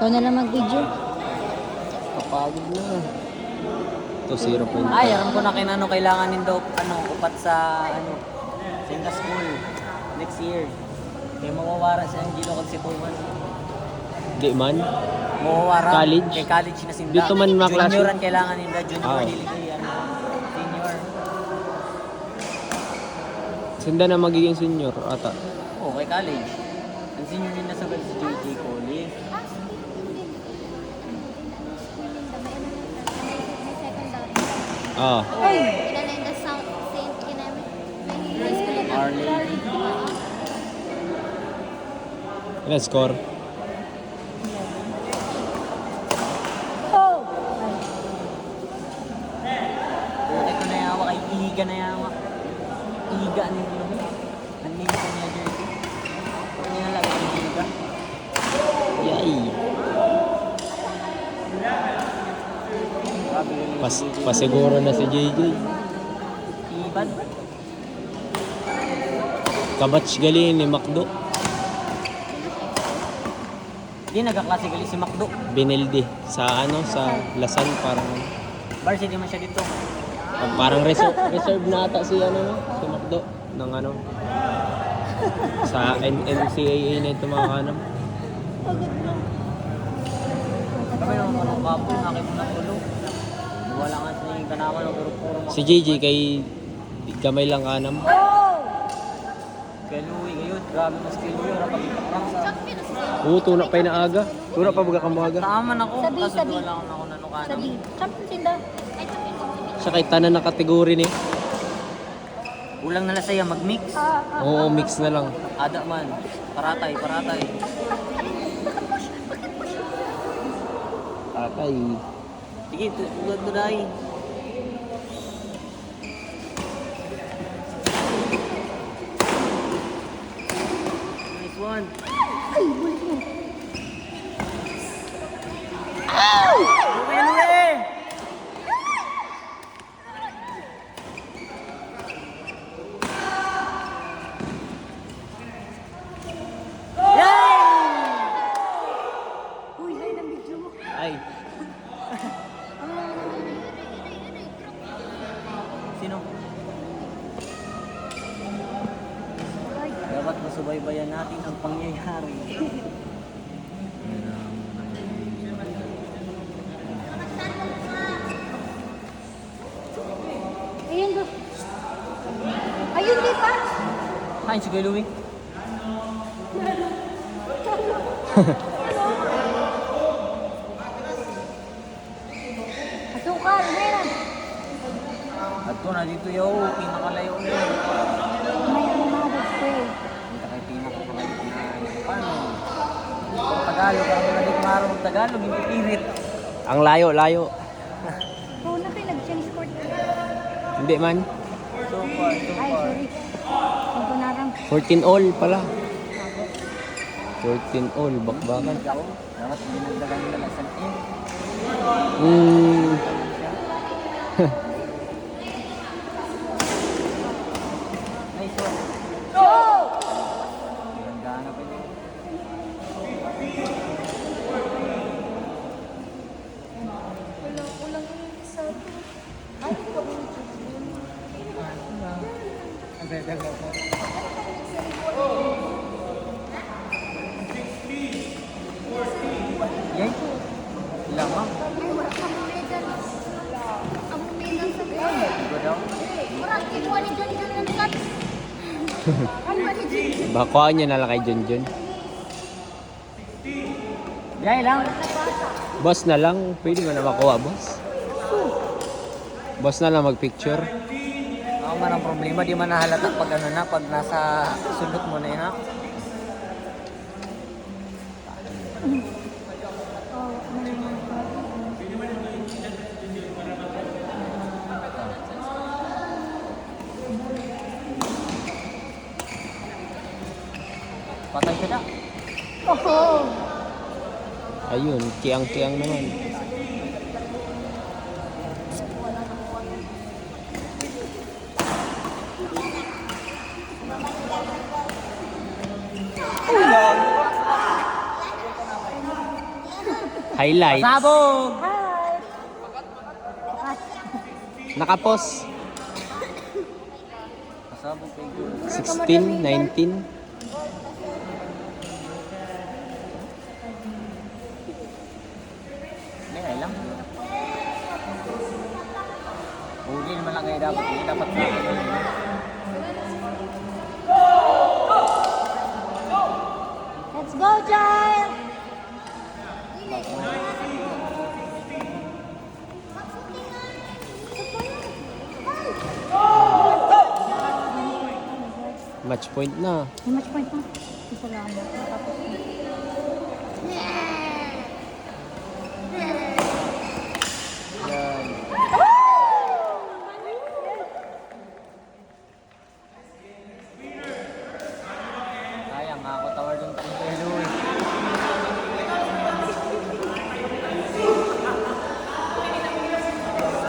Ikaw na lang mag-video. Kapagod na. Ito 0.5. Ay, aram ko na kinano kailangan nindo upat sa sa inga school next year. Kaya mawawara sa Angelo kag si Tuman. Di man. Mawawara. College? Kay college na sinda. Dito man maklase. Junioran kailangan ninda. Junior, Ah. dili kay senior. Sinda na magiging senior ata. Oo, kay college. Ang senior nila sa si JJ Coley. Ah. Ay! Kinalain na South Saint Kinami. May high school na. Our Lady. Ilan score? Oh! Buti ko na yawa kay Iga na yawa. Iga nito. Nandito ko niya jersey. Ano niya lang kay Iga? Yay. Pasiguro na si JJ. Iban. Kabatch gali ni Macdo. Di nagkaklase gali si Macdo. Binildi sa sa Lasan parang Varsity man siya dito. parang reserve na ata si si Macdo ng sa NCAA na ito mga kanam. Kami naman manong kapo, nakay mo na tulo. Wala nga sa yung kanaman ng puro Si JJ kay gamay lang kanam. Kay Louie ngayon, grabe mas skill mo yun. Rapag ipakrang sa... Tuna pa na aga. Tuna pa baga kamaga. Taaman ako, Sabi, kaso sabi. wala akong ako nanukanan. Sabi, champion sila. Siya kay tanan na kategory ni. Kulang na lang saya mag-mix. Oo, mix na lang. Ada man, paratay. Patay. Sige, tulad mo na Nice one. Louie! Uy, ay, ng video mo. Ay. Sino? Dapat masubaybayan natin ang pangyayari. Ayun ba? Ayun, di pa? Kain si Kuya Louie. Asukal, meron. At ko na dito yaw, pinakalayo niya. May umabot ko eh. Hindi kay pinakalayo. Paano? Kung Tagalog, ang mga di marunong Tagalog, hindi pirit. Ang layo. Oo na kayo, nag-change court. Hindi man. So far. Ay, sorry. Ang kunarang. 14 all pala. 14 all. Bakbakan. Ikaw, dapat dinagdagan nila ng santin. Nice one. Ganda pa yun. Yay. Lamang. Ay, wala ka mo medal. Ang medal sa buwan. Ito daw. Wala, kinuha ni Johnny Johnny ng cut. Ano ba ni Johnny? Bakuhaan niya na lang kay Junjun. Yay lang. Boss na lang. Pwede mo na makuha, boss. Boss na lang magpicture. Ako man ang problema, di man nahalata pag pag nasa sulot mo na yun ha. Patay ka na. Ayun, kiang-kiang naman. Highlights. Sabog! Hi! Nakapos. Pasabog kay Gul. 16, 19. Hindi, ay lang. Huli naman lang kayo dapat. Hindi dapat natin. Let's go, child! Match point na. May match point na. Salamat. Tapos na.